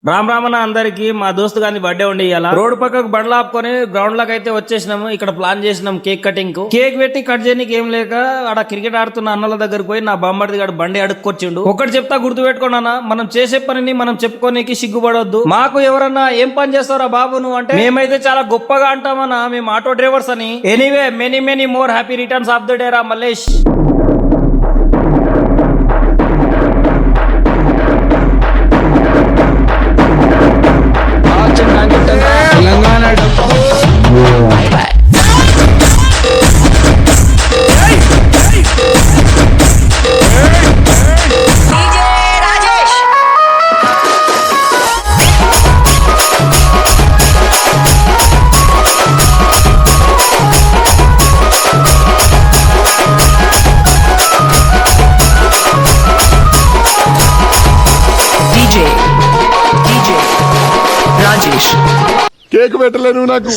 రామ్ రామన్న అందరికి మా దోస్తు గాని బర్త్డే ఉండి ఇవాళ రోడ్డు పక్కకు బండ్లు ఆపుకొని గ్రౌండ్ లకు అయితే వచ్చేసినాము. ఇక్కడ ప్లాన్ చేసినాం కేక్ కటింగ్ కు. కేక్ పెట్టి కట్ చేయడానికి ఏం లేక ఆడ క్రికెట్ ఆడుతున్న అన్నల దగ్గరకు పోయి నా బామ్మడిది గారు బండి అడుక్కొచ్చిండు. ఒకటి చెప్తా గుర్తు పెట్టుకున్నా, మనం చేసే పనిని మనం చెప్పుకోనికి సిగ్గుపడొద్దు. మాకు ఎవరన్నా ఏం పని చేస్తారా బాబు నువ్వు అంటే మేమైతే చాలా గొప్పగా అంటామన్నా, మేము ఆటో డ్రైవర్స్ అని. Anyway many many more happy returns of the day రా మల్లేష్. తెలంగాణ కేక్ పెట్టలేను నాకు.